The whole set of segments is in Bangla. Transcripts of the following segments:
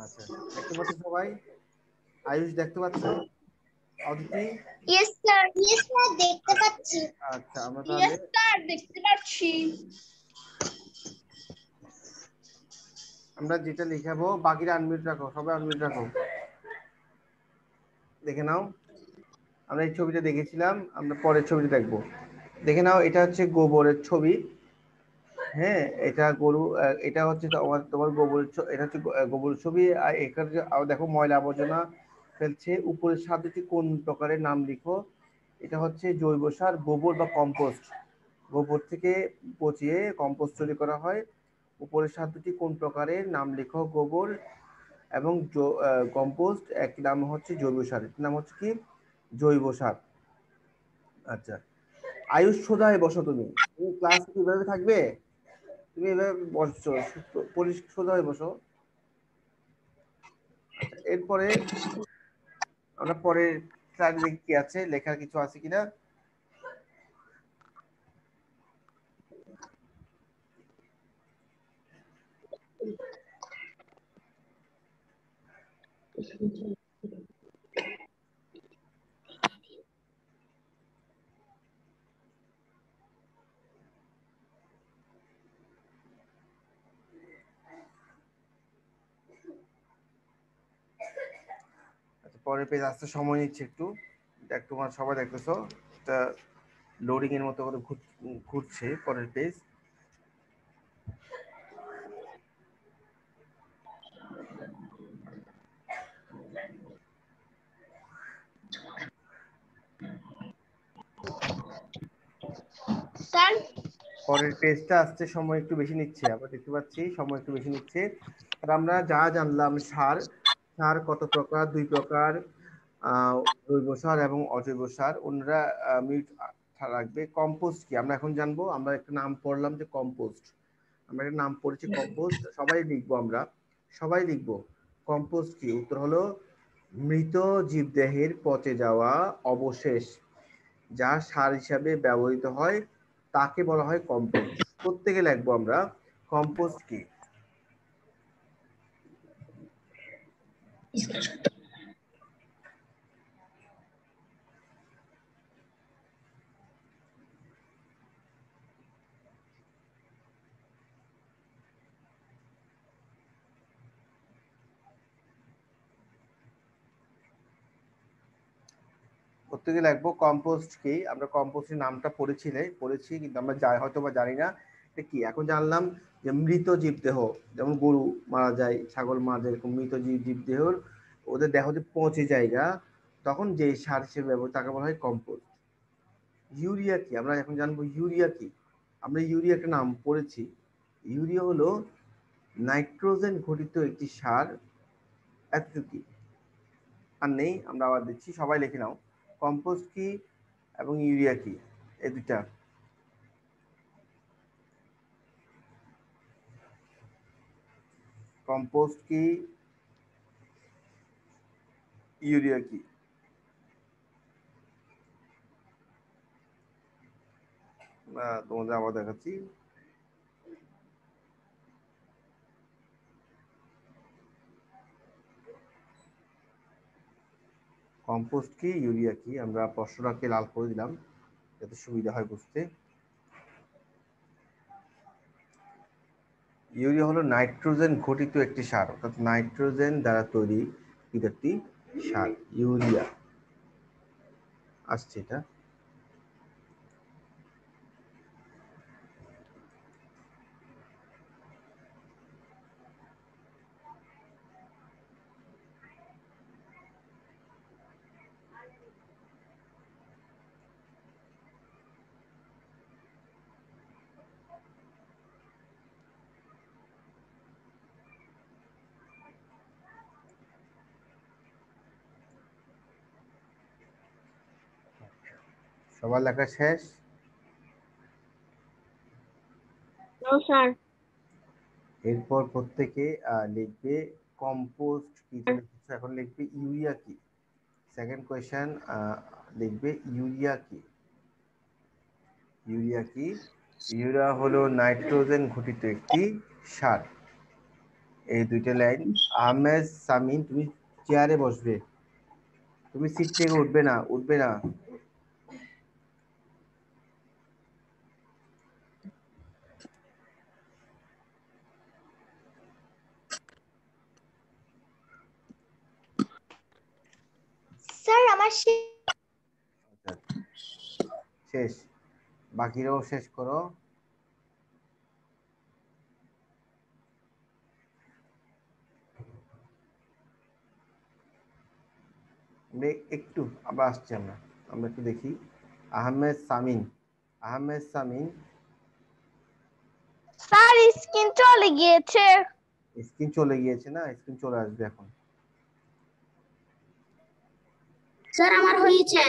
আচ্ছা, দেখতে পাচ্ছ সবাই? আয়ুষ দেখতে পাচ্ছ? অদিতি? ইয়েস স্যার, দেখতে পাচ্ছি। আচ্ছা, আমরা তাহলে দেখতে পাচ্ছি। আমরা যেটা লিখাবো বাকিরা আনমিউট রাখো, সবাই আনমিউট রাখো। দেখে নাও, আমরা এই ছবিটা দেখেছিলাম, আমরা পরের ছবিটা দেখবো। দেখে নাও, এটা হচ্ছে গোবরের ছবি। হ্যাঁ, এটা গরু, এটা হচ্ছে তোমার গোবরের এটা হচ্ছে গোবরের ছবি। আর এখানে দেখো ময়লা আবর্জনা ফেলছে। উপরের শব্দটি কোন প্রকারের নাম লিখো। এটা হচ্ছে জৈব সার, গোবর বা কম্পোস্ট। গোবর থেকে পচিয়ে কম্পোস্ট তৈরি করা হয়। উপরের শব্দটি কোন প্রকারের নাম লিখো। গোবর এবং কম্পোস্ট একই নাম হচ্ছে জৈব সার, এর নাম হচ্ছে কি জৈব সার। আচ্ছা, আয়ুষ সোজা হয়ে বসো। তুমি তুমি ক্লাস কিভাবে থাকবে? তুমি এভাবে বসছো, সোজা হয়ে বসো। আচ্ছা, এরপরে আমরা পরের স্লাইডে দেখি কি আছে, লেখার কিছু আছে কিনা। আচ্ছা, পরের পেজ আসতে সময় নিচ্ছে একটু। দেখ, তোমার সবাই দেখতেছো এটা লোডিং এর মতো করে ঘুরছে পরের পেজ। স্যার, পরের পেজটা আসতে সময় একটু বেশি নিচ্ছে, আমরা দেখতে পাচ্ছি সময় একটু বেশি নিচ্ছে। আর আমরা যা জানলাম, সার, সার কত প্রকার, দুই প্রকার, জৈব সার এবং অজৈব সার। অন্যরা মিউট রাখবে। কম্পোস্ট কি আমরা এখন জানবো। আমরা একটা নাম পড়লাম যে কম্পোস্ট, আমরা একটা নাম পড়েছি কম্পোস্ট। সবাই লিখবো, আমরা সবাই লিখবো কম্পোস্ট কি। উত্তর হলো মৃত জীবদেহের পচে যাওয়া অবশেষ যা সার হিসাবে ব্যবহৃত হয় তাকে বলা হয় কম্পোস্ট। প্রত্যেকে লিখবো আমরা কম্পোস্ট কি। প্রত্যেকে লিখবো কম্পোস্ট কি। আমরা কম্পোস্টের নামটা পড়েছি, কিন্তু আমরা হয়তো বা জানি না এটা কি। এখন জানলাম যে মৃত জীবদেহ, যেমন গরু মারা যায়, ছাগল মারা যায়, এরকম মৃত জীবদেহর ওদের দেহ যে পচে জায়গা, তখন যে সার হিসেবে ব্যবহার তাকে বলা হয় কম্পোস্ট। ইউরিয়া কি, আমরা এখন জানবো ইউরিয়া কি। আমরা ইউরিয়া একটা নাম পড়েছি। ইউরিয়া হলো নাইট্রোজেন ঘটিত একটি সার। এতটুকু আর নেই, আমরা আবার দিচ্ছি, সবাই লিখে নাও কম্পোস্ট কি এবং ইউরিয়া কি, এই দুটা। কম্পোস্ট কি, ইউরিয়া কি। তোমাদের আবার দেখাচ্ছি। কম্পোস্ট কি, ইউরিয়া কি, আমরা প্রশ্নটাকে লাল করে দিলাম যাতে সুবিধা হয় বুঝতে। ইউরিয়া হলো নাইট্রোজেন ঘটিত একটি সার, অর্থাৎ নাইট্রোজেন দ্বারা তৈরি একটি সার ইউরিয়া আসছে এটা। সবার লেখা শেষ? স্যার। এরপর প্রত্যেকে লিখবে কম্পোস্ট কি, এখন লিখবে ইউরিয়া কি। সেকেন্ড কোয়েশ্চেন লিখবে ইউরিয়া কি। ইউরিয়া কি ইউরিয়া হলো নাইট্রোজেন ঘটিত একটি সার। এই দুইটা লাইন। আহমেদ সামিন, তুমি চেয়ারে বসবে, তুমি সিট থেকে উঠবে না, উঠবে না। স্যার আমার আচ্ছা, শেষ, বাকিরাও শেষ করো। একটু আবার আসছি আমরা, আমরা একটু দেখি। আহমেদ সামিন, আহমেদ সামিন। স্যার স্ক্রিন চলে গিয়েছে। স্ক্রিন চলে গিয়েছে না? স্ক্রিন চলে আসবে এখন। স্যার আমার হয়েছে।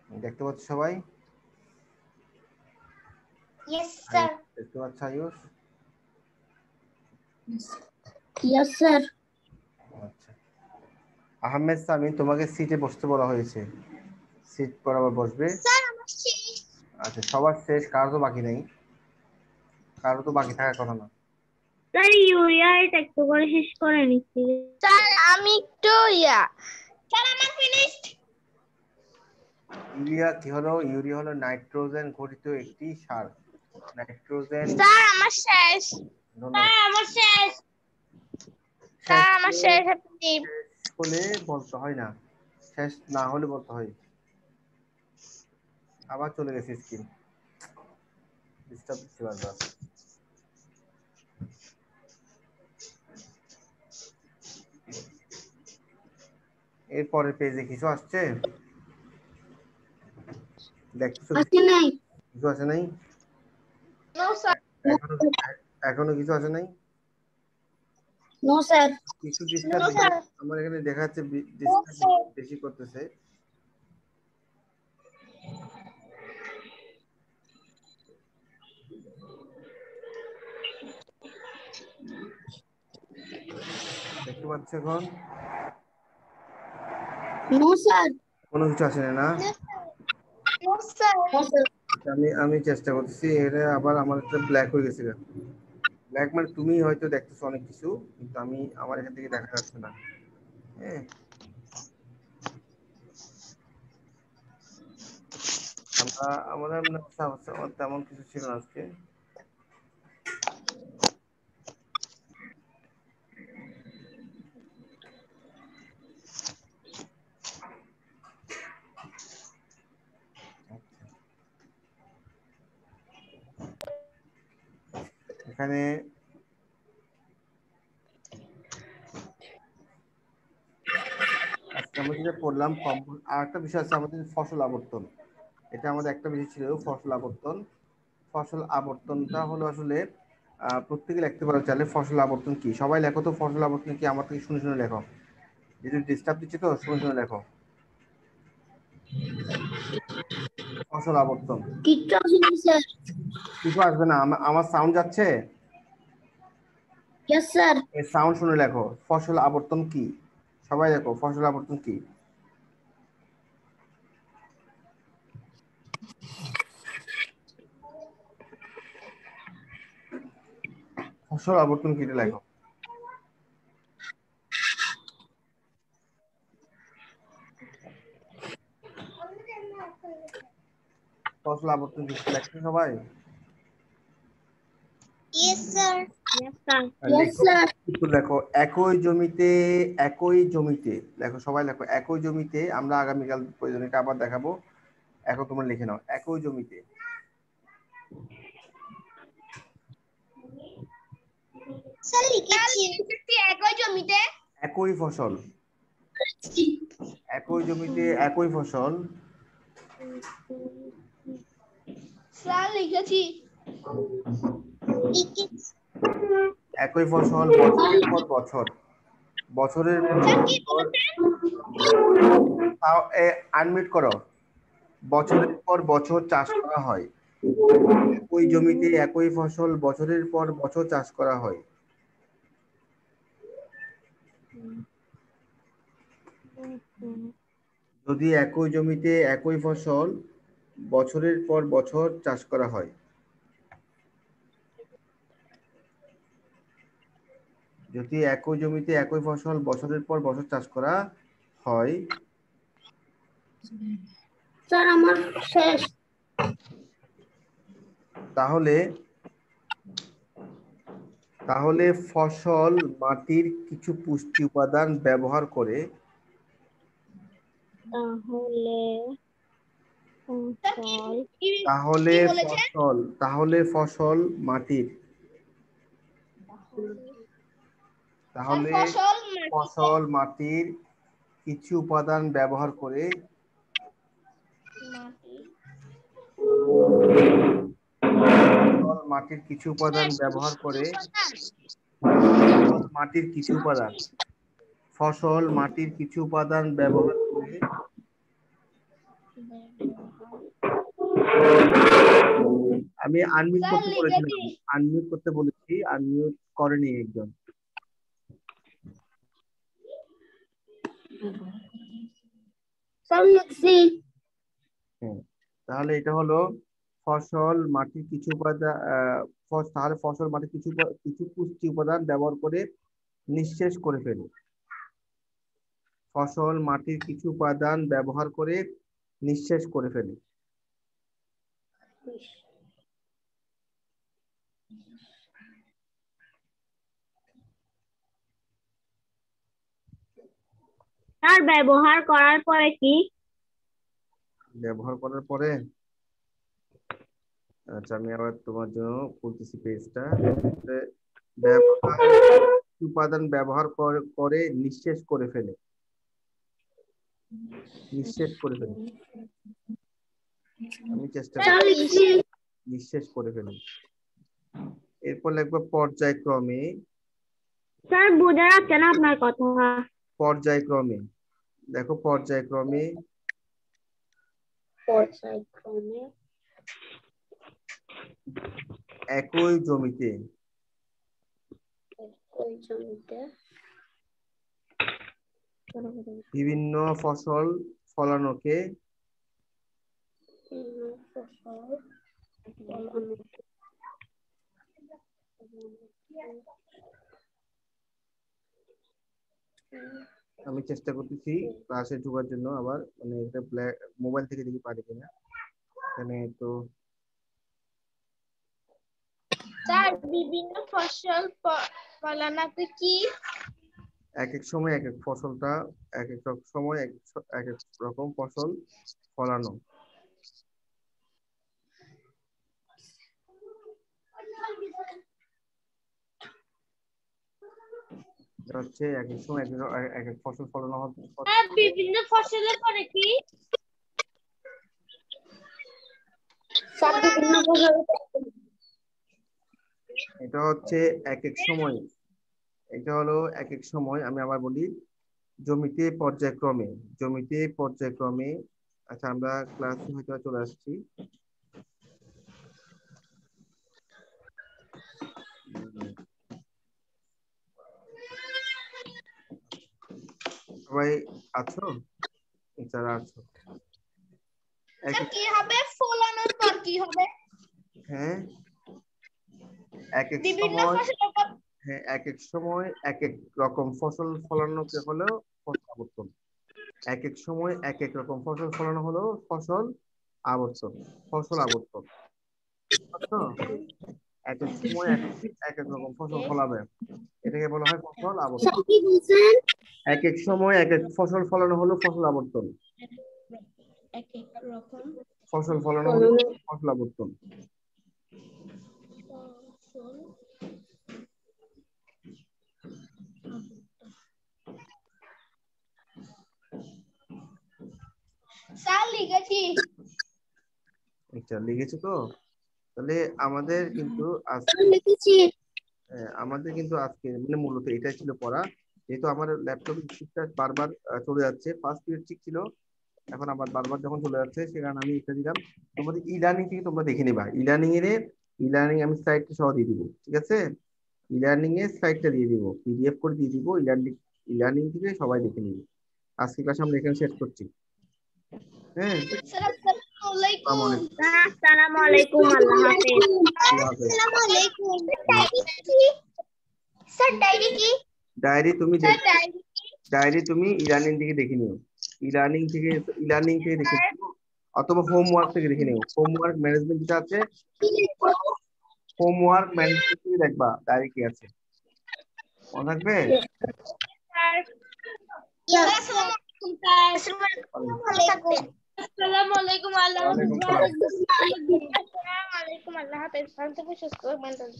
দেখতে পাচ্ছ সবাই? Yes sir. দেখতে পাচ্ছ আয়ুষ? Yes sir. আচ্ছা, আহমেদ সামিন, তোমাকে সিটে বসতে বলা হয়েছে, সিট বরাবর বসবে। স্যার আমার শেষ। আচ্ছা, সবার শেষ, কারো তো বাকি নেই, কারো তো বাকি থাকার কথা না। স্যার ইউরিয়া এটা একটু করে শেষ করে নিচ্ছি। স্যার আমি একটু স্যার আমার ফিনিশড। ইউরিয়া কি হলো? ইউরিয়া হলো নাইট্রোজেন ঘটিত একটি সার। নাইট্রোজেন। স্যার আমার শেষ। ধন্যবাদ। স্যার আমার শেষ। শেষ স্যার আমার শেষ আপনি। হলে বলতে হয় না, শেষ না হলে বলতে হয়। আবার চলে গেছে স্ক্রিন, ডিস্টার্ব দিচ্ছে বারবার। এরপরের পেজে কিছু আসছে, দেখতেছো? আজকে নাই। কিছু আসে নাই? No sir. এখনো, এখনো কিছু আসে নাই? No sir. কিছু নো ডিস্টার্ব স্যার। আমার এখানে দেখা যাচ্ছে, নো ডিস্টার্ব স্যার। বেশি করতেছে। দেখতে পাচ্ছ এখন? No sir. কোনো কিছু আসে না, না? No sir. No sir. আমি আমি চেষ্টা করতেছি, এটা আবার আমার একটা ব্ল্যাক হয়ে গেছে। ব্ল্যাক মানে তুমি হয়তো দেখতেছো অনেক কিছু, কিন্তু আমি, আমার এখান থেকে দেখা যাচ্ছে না। হ্যাঁ, আমরা, আমাদের তেমন কিছু ছিল না আজকে। এখানে আজকে আমরা যেটা পড়লাম, আর একটা বিষয় আছে আমাদের, ফসল আবর্তন। এটা আমাদের একটা বিষয় ছিল, ফসল আবর্তন। ফসল আবর্তনটা হলো আসলে প্রত্যেকে লিখতে পারো চাইলে, ফসল আবর্তন কি। সবাই লেখো তো, ফসল আবর্তন কি, আমার থেকে শুনে শুনে লেখো, যেহেতু ডিস্টার্ব দিচ্ছে তো, শুনে শুনে লেখো। ফসল আবর্তন। কিচ্ছু আসেনি স্যার। কিছু আসবে না, আমার সাউন্ড যাচ্ছে, ইয়েস স্যার। এই সাউন্ড শুনে লেখো, ফসল আবর্তন কি। সবাই লেখো, ফসল আবর্তন কি। ফসল আবর্তন কি লেখো। ফসল আবর্তন কি লেখছো সবাই? Yes sir. Yes sir. আর ইয়েস লেখো, স্যার। একটু লেখো, একই জমিতে, একই জমিতে লেখো, সবাই লেখো, একই জমিতে। আমরা আগামীকাল প্রয়োজনে এটা আবার দেখাবো। এখন তোমরা লিখে নাও, একই জমিতে। স্যার লিখেছি। একই জমিতে একই ফসল, একই জমিতে একই ফসল। স্যার লিখেছি। একই ফসল বছরের পর বছর, বছরের পর স্যার কি বছর। বলেছেন? আনমিউট করো। বছরের পর বছর চাষ করা হয়, একই জমিতে একই ফসল বছরের পর বছর চাষ করা হয়। যদি একই জমিতে একই ফসল বছরের পর বছর চাষ করা হয়। যদি একই জমিতে একই ফসল বছরের পর বছর চাষ করা হয়, স্যার আমার শেষ। তাহলে তাহলে ফসল মাটির কিছু পুষ্টি উপাদান ব্যবহার করে কি বলেছেন? তাহলে ফসল মাটির স্যার তাহলে ফসল মাটিতে ফসল মাটির কিছু উপাদান ব্যবহার করে মাটি ফসল মাটির কিছু উপাদান ব্যবহার করে মাটির কিছু উপাদান ফসল মাটির কিছু উপাদান ব্যবহার করে আমি আনমিউট স্যার করতে লিখেছি। বলেছিলাম, আনমিউট করতে বলেছি, আনমিউট করেনি একজন। স্যার লিখছি। হ্যাঁ, তাহলে এটা হলো ফসল মাটির কিছু উপাদান তাহলে ফসল মাটির কিছু পুষ্টি উপাদান ব্যবহার করে নিঃশেষ করে ফেলে। ফসল মাটির কিছু উপাদান ব্যবহার করে নিঃশেষ করে ফেলে। স্যার ব্যবহার করার পরে কি? ব্যবহার করার পরে, আচ্ছা আমি আবার তোমার জন্য খুলতেছি পেজটা। ব্যবহার উপাদান ব্যবহার করে নিঃশেষ করে ফেলে, নিঃশেষ করে ফেলে। আমি চেষ্টা করি নিঃশেষ করে ফেলি। এরপর লিখবো পর্যায়ক্রমে। স্যার বোঝা যাচ্ছে না আপনার কথা। পর্যায়ক্রমে, দেখো পর্যায়ক্রমে পর্যায়ক্রমে একই জমিতে ওই জমিতে বিভিন্ন ফসল ফলানোকে ফসল ফলানো আমি চেষ্টা করতেছি ক্লাসে ঢোকার জন্য, আবার মানে এটা মোবাইল থেকে দেখি পারি কিনা। এখানে তো স্যার বিভিন্ন ফসল ফলানোকে কি? এক এক সময় এক এক ফসলটা, এক এক সময় এক এক রকম ফসল ফলানো। এটা হচ্ছে এক এক সময় এক এক ফসল ফলানো হচ্ছে। স্যার বিভিন্ন ফসলের পরে কি? স্যার বিভিন্ন ফসল এটা হচ্ছে এক এক সময়, এটা হলো এক এক সময়। আমি আবার বলি, জমিতে পর্যায়ক্রমে, জমিতে পর্যায়ক্রমে। আচ্ছা আমরা ক্লাসে হয়তো চলে আসছি। সবাই আছো? যারা আছো, কি হবে? ফলানোর পর কি হবে? হ্যাঁ এক এক বিভিন্ন সময়, ফসলের পর হ্যাঁ এক এক সময় এক এক রকম ফসল ফলানোকে হলো ফসল আবর্তন। এক এক সময় এক এক রকম ফসল ফলানো হলো ফসল আবর্তন, ফসল আবর্তন। বুঝছো? এক এক সময় এক এক রকম ফসল ফলাবে, এটাকে বলা হয় ফসল আবর্তন। কি বলছেন? এক এক সময় এক এক ফসল ফলানো হলো ফসল আবর্তন, এক এক রকম ফসল ফলানো হলো ফসল আবর্তন। ফসল স্যার লিখেছি। আচ্ছা লিখেছো তো? তাহলে আমাদের কিন্তু আজকে লিখেছি। আমাদের কিন্তু আজকে মানে মূলত এটাই ছিল পড়া। যেহেতু আমার ল্যাপটপে স্ক্রিনটা বারবার চলে যাচ্ছে, ফার্স্ট পিরিয়ড ঠিক ছিল, এখন আবার বারবার যখন চলে যাচ্ছে সে কারণে আমি এটা দিলাম। তোমাদের ই লার্নিং থেকে তোমরা দেখে নিবা, ই লার্নিং এর আমি স্লাইডটা সহ দিয়ে দিব, ঠিক আছে? ই লার্নিং এর স্লাইডটা দিয়ে দিব, পিডিএফ করে দিয়ে দিব। ই লার্নিং থেকে সবাই দেখে নিবে। আজকে ক্লাস আমরা এখানে শেষ করছি। হ্যাঁ, আসসালামু আলাইকুম। আসসালামু আলাইকুম, আল্লাহ হাফেজ। আল্লাহ হাফেজ। আসসালামু আলাইকুম। আল্লাহ হাফেজ। স্যার ডায়েরি কি? ডায়েরি তুমি স্যার ডায়েরি ডায়েরি তুমি ইলার্নিং থেকে দেখে নিও। ইলার্নিং থেকে দেখে নিও, অথবা হোমওয়ার্ক থেকে দেখে নিও। হোমওয়ার্ক ম্যানেজমেন্ট যেটা আছে, হোমওয়ার্ক ম্যানেজমেন্ট থেকে দেখবা ডায়েরি কি আছে, মনে থাকবে। আসসালামু আলাইকুম, আল্লাহ ওয়ালাইকুম সালাম। হাফেজ। আসসালামু আলাইকুম, আল্লাহ হাফেজ। শান্ত সুস্থ মেনটেন